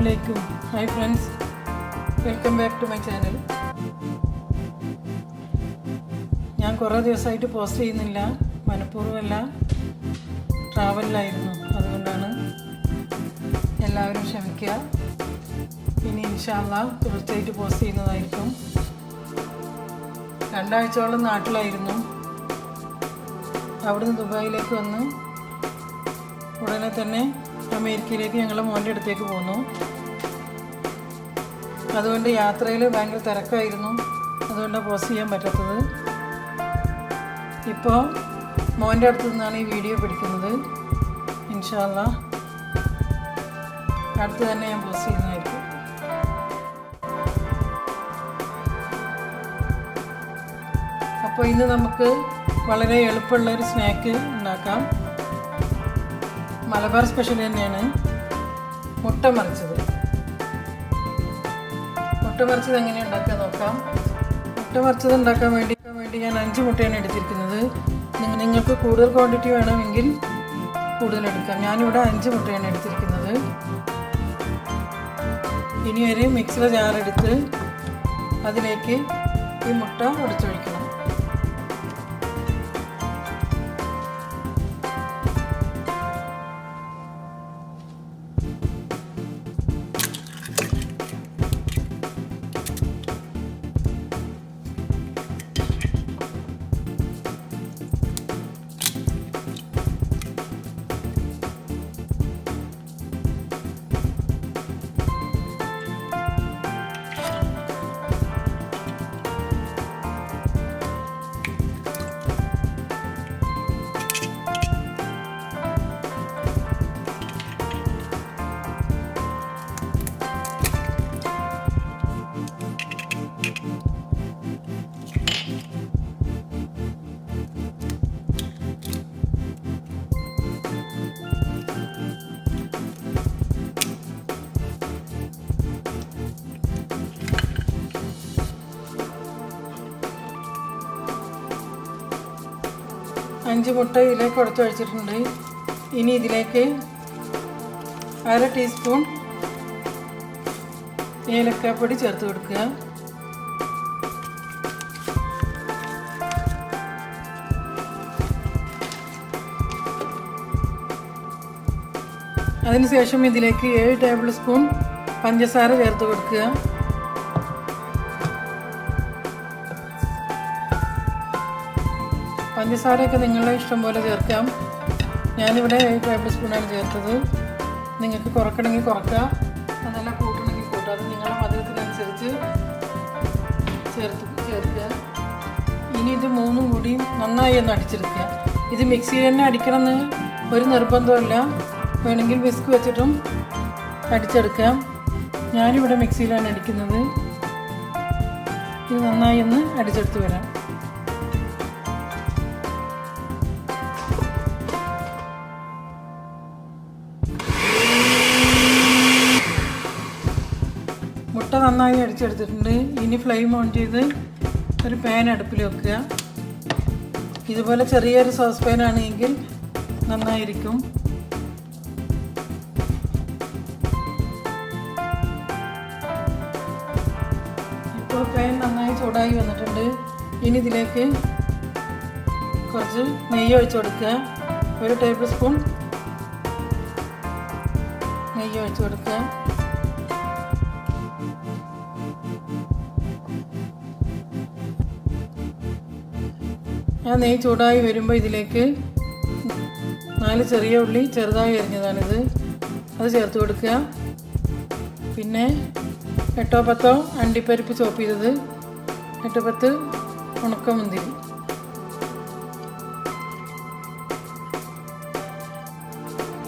Assalamualaikum. Hi friends, welcome back to my channel. ഞാൻ കുറേ ദിവസമായിട്ട് പോസ്റ്റ് ചെയ്യുന്നില്ല, മനഃപൂർവ്വമല്ല, ട്രാവലിലായിരുന്നു. അതുകൊണ്ടാണ്. എല്ലാവരും ക്ഷമിക്കുക. ഇനി ഇൻഷാ അല്ലാഹ് തീർച്ചയായിട്ട് പോസ്റ്റ് ചെയ്യുന്നതായിരിക്കും. 2 ആഴ്ചയോളം നാട്ടിലായിരുന്നു. അവിടുന്ന് ദുബായിലേക്ക് വന്ന് ഉടനെ തന്നെ അമേരിക്കയിലേക്ക് ഞങ്ങൾ മോൻ്റെ അടുത്തേക്ക് പോന്നു. അതുകൊണ്ട് യാത്രയിൽ ഭയങ്കര തിരക്കായിരുന്നു. അതുകൊണ്ടാണ് പോസ്റ്റ് ചെയ്യാൻ പറ്റാത്തത്. ഇപ്പോൾ മോൻ്റെ അടുത്ത് നിന്നാണ് ഈ വീഡിയോ പിടിക്കുന്നത്. ഇൻഷാ അല്ലാഹ് അടുത്ത് തന്നെ ഞാൻ പോസ്റ്റ് ചെയ്യുന്നതായിരിക്കും. അപ്പോൾ ഇന്ന് നമുക്ക് വളരെ എളുപ്പമുള്ളൊരു സ്നാക്ക് ഉണ്ടാക്കാം. മലബാർ സ്പെഷ്യൽ തന്നെയാണ്. മുട്ട മറിച്ചത് എങ്ങനെയാണ് ഉണ്ടാക്കാൻ നോക്കാം. മുട്ട മറിച്ചത് ഉണ്ടാക്കാൻ വേണ്ടി ഞാൻ 5 മുട്ടയാണ് എടുത്തിരിക്കുന്നത്. നിങ്ങൾക്ക് കൂടുതൽ ക്വാണ്ടിറ്റി വേണമെങ്കിൽ കൂടുതൽ എടുക്കാം. ഞാനിവിടെ 5 മുട്ടയാണ് എടുത്തിരിക്കുന്നത്. ഇനി ഒരു മിക്സിയുടെ ജാറെടുത്ത് അതിലേക്ക് ഈ മുട്ട ഉടച്ചൊഴിക്കണം. അഞ്ച് മുട്ട ഇതിലേക്ക് ഉടച്ചൊഴിച്ചിട്ടുണ്ട്. ഇനി ഇതിലേക്ക് 1/2 ടീസ്പൂൺ ഏലക്കാപ്പൊടി ചേർത്ത് കൊടുക്കുക. അതിനുശേഷം ഇതിലേക്ക് 7 ടേബിൾ സ്പൂൺ പഞ്ചസാര ചേർത്ത് കൊടുക്കുക. പഞ്ചസാരയൊക്കെ നിങ്ങളുടെ ഇഷ്ടം പോലെ ചേർക്കാം. ഞാനിവിടെ 7 ടേബിൾ സ്പൂണാണ് ചേർത്തത്. നിങ്ങൾക്ക് കുറക്കണമെങ്കിൽ കുറക്കാം, അതല്ല കൂട്ടണമെങ്കിൽ കൂട്ടാം. അത് നിങ്ങളുടെ മധുരത്തിനനുസരിച്ച് ചേർക്കുക. ഇനി ഇത് 3 കൂടി നന്നായി ഒന്ന് അടിച്ചെടുക്കുക. ഇത് മിക്സിയിൽ തന്നെ അടിക്കണമെന്ന് ഒരു നിർബന്ധമില്ല. വേണമെങ്കിൽ വിസ്ക് വെച്ചിട്ടും അടിച്ചെടുക്കാം. ഞാനിവിടെ മിക്സിയിലാണ് അടിക്കുന്നത്. ഇത് നന്നായി ഒന്ന് അടിച്ചെടുത്ത് വരാം. മുട്ട നന്നായി അടിച്ചെടുത്തിട്ടുണ്ട്. ഇനി ഫ്ലെയിം ഓൺ ചെയ്ത് ഒരു പാൻ അടുപ്പിൽ വെക്കുക. ഇതുപോലെ ചെറിയൊരു സോസ് പാൻ ആണെങ്കിൽ നന്നായിരിക്കും. ഇപ്പോൾ പാൻ നന്നായി ചൂടായി വന്നിട്ടുണ്ട്. ഇനി ഇതിലേക്ക് കുറച്ച് നെയ്യ് ഒഴിച്ച് കൊടുക്കുക. 1 ടേബിൾ സ്പൂൺ നെയ്യ് ഒഴിച്ച് കൊടുക്കുക. നെയ്യ് ചൂടായി വരുമ്പോൾ ഇതിലേക്ക് 4 ചെറിയ ഉള്ളി ചെറുതായി അരിഞ്ഞതാണിത്, അത് ചേർത്ത് കൊടുക്കുക. പിന്നെ 8-10 അണ്ടിപ്പരിപ്പ് ചോപ്പ് ചെയ്തത്, 8-10 ഉണക്കമുന്തിരി,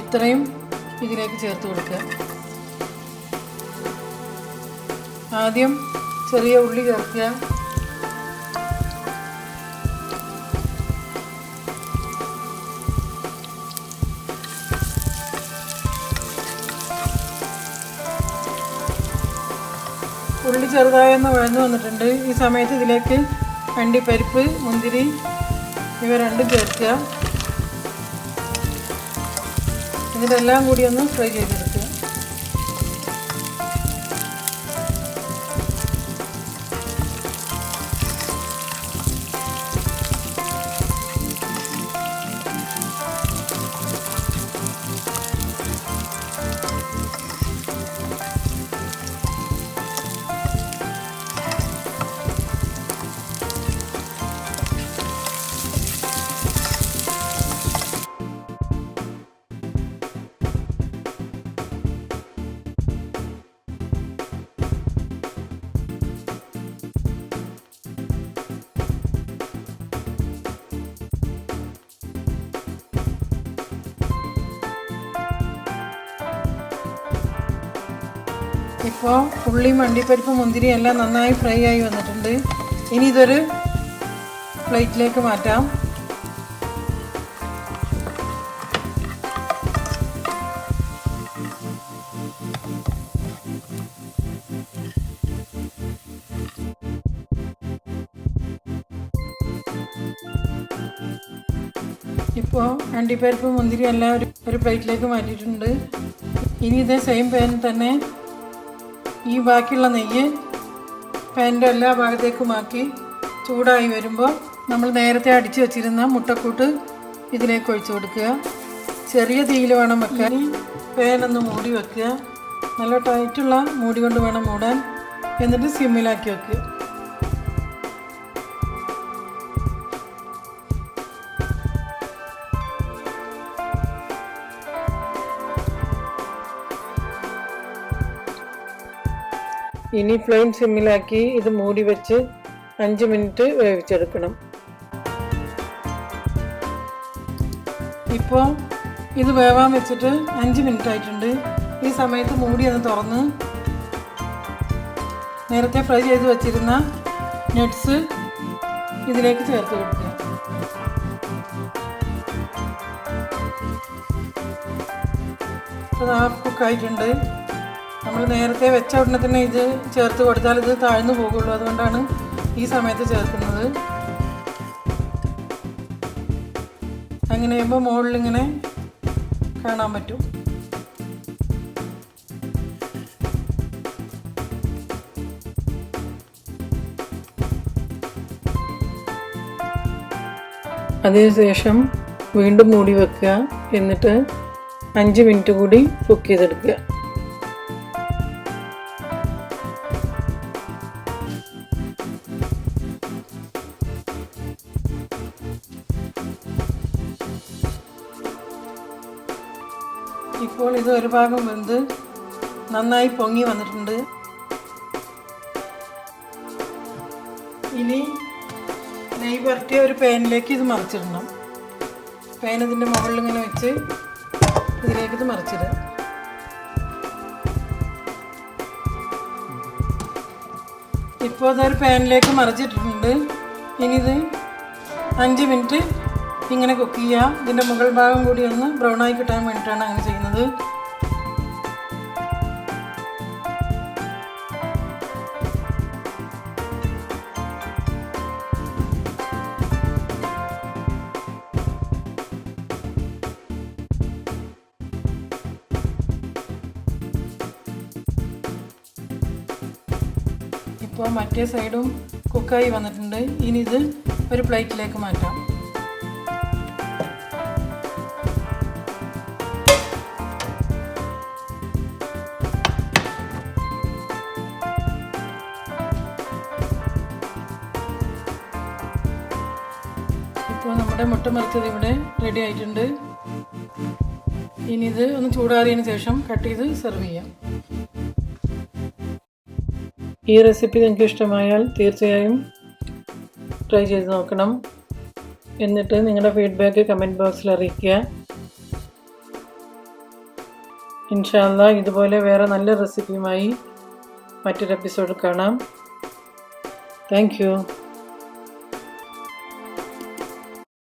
ഇത്രയും ഇതിലേക്ക് ചേർത്ത് കൊടുക്കുക. ആദ്യം ചെറിയ ഉള്ളി ചേർക്കുക. ഉള്ളി ചെറുതായൊന്ന് വഴന്നു വന്നിട്ടുണ്ട്. ഈ സമയത്ത് ഇതിലേക്ക് അണ്ടിപ്പരിപ്പ്, മുന്തിരി ഇവ രണ്ടും ചേർക്കുക. ഇതെല്ലാം കൂടി ഒന്ന് ഫ്രൈ ചെയ്തെടുക്കുക. ഇപ്പോൾ ഉള്ളിയും അണ്ടിപ്പരിപ്പും മുന്തിരിയും എല്ലാം നന്നായി ഫ്രൈ ആയി വന്നിട്ടുണ്ട്. ഇനി ഇതൊരു പ്ലേറ്റിലേക്ക് മാറ്റാം. ഇപ്പോൾ അണ്ടിപ്പരിപ്പ് മുന്തിരി എല്ലാം ഒരു പ്ലേറ്റിലേക്ക് മാറ്റിയിട്ടുണ്ട്. ഇനി ഇതേ സെയിം പാനിൽ തന്നെ ഈ ബാക്കിയുള്ള നെയ്യ് പാനിൻ്റെ എല്ലാ ഭാഗത്തേക്കുമാക്കി ചൂടായി വരുമ്പോൾ നമ്മൾ നേരത്തെ അടിച്ചു വച്ചിരുന്ന മുട്ടക്കൂട്ട് ഇതിലേക്ക് ഒഴിച്ചു കൊടുക്കുക. ചെറിയ തീയിൽ വേണം വെക്കാൻ. പാനൊന്ന് മൂടി വെക്കുക. നല്ല ടൈറ്റുള്ള മൂടി കൊണ്ട് വേണം മൂടാൻ. എന്നിട്ട് സിമ്മിലാക്കി വെക്കുക. ഇനി ഫ്ലെയിം സിമ്മിലാക്കി ഇത് മൂടി വെച്ച് 5 മിനിറ്റ് വേവിച്ചെടുക്കണം. ഇപ്പോൾ ഇത് വേവാൻ വെച്ചിട്ട് 5 മിനിറ്റ് ആയിട്ടുണ്ട്. ഈ സമയത്ത് മൂടി ഒന്ന് തുറന്ന് നേരത്തെ ഫ്രൈ ചെയ്ത് വെച്ചിരുന്ന നട്ട്സ് ഇതിലേക്ക് ചേർത്ത് കൊടുക്കുക. അത് ഹാഫ് കുക്കായിട്ടുണ്ട്. നമ്മൾ നേരത്തെ വെച്ച ഉടനെ തന്നെ ഇത് ചേർത്ത് കൊടുത്താൽ ഇത് താഴ്ന്നു പോകുള്ളൂ. അതുകൊണ്ടാണ് ഈ സമയത്ത് ചേർക്കുന്നത്. അങ്ങനെ ചെയ്യുമ്പോൾ മുകളിലിങ്ങനെ കാണാൻ പറ്റും. അതിനുശേഷം വീണ്ടും മൂടി വെക്കുക. എന്നിട്ട് 5 മിനിറ്റ് കൂടി കുക്ക് ചെയ്തെടുക്കുക. ഇപ്പോൾ ഇത് ഒരു ഭാഗം വെന്ത് നന്നായി പൊങ്ങി വന്നിട്ടുണ്ട്. ഇനി നെയ്യ് പുരട്ടിയ ഒരു പാനിലേക്ക് ഇത് മറിച്ചിടണം. പാൻ ഇതിൻ്റെ മുകളിൽ ഇങ്ങനെ വെച്ച് ഇതിലേക്ക് ഇത് മറിച്ചിടുക. ഇപ്പോൾ അതൊരു പാനിലേക്ക് മറിച്ചിട്ടിട്ടുണ്ട്. ഇനി ഇത് 5 മിനിറ്റ് ഇങ്ങനെ കുക്ക് ചെയ്യുക. ഇതിൻ്റെ മുകൾ ഭാഗം കൂടി ഒന്ന് ബ്രൗണായി കിട്ടാൻ വേണ്ടിയിട്ടാണ് അങ്ങനെ ചെയ്യുന്നത്. ഇപ്പോൾ മറ്റേ സൈഡും കുക്കായി വന്നിട്ടുണ്ട്. ഇനി ഇത് ഒരു പ്ലേറ്റിലേക്ക് മാറ്റാം. ഇപ്പോൾ നമ്മുടെ മുട്ടമറിച്ചത് ഇവിടെ റെഡി ആയിട്ടുണ്ട്. ഇനി ഇത് ഒന്ന് ചൂടാറിയതിന് ശേഷം കട്ട് ചെയ്ത് സെർവ് ചെയ്യാം. ഈ റെസിപ്പി നിങ്ങൾക്ക് ഇഷ്ടമായാൽ തീർച്ചയായും ട്രൈ ചെയ്ത് നോക്കണം. എന്നിട്ട് നിങ്ങളുടെ ഫീഡ്ബാക്ക് കമൻറ്റ് ബോക്സിൽ അറിയിക്കുക. ഇൻഷാ അല്ലാഹ് ഇതുപോലെ വേറെ നല്ല റെസിപ്പിയുമായി മറ്റൊരു എപ്പിസോഡ് കാണാം. Thank you.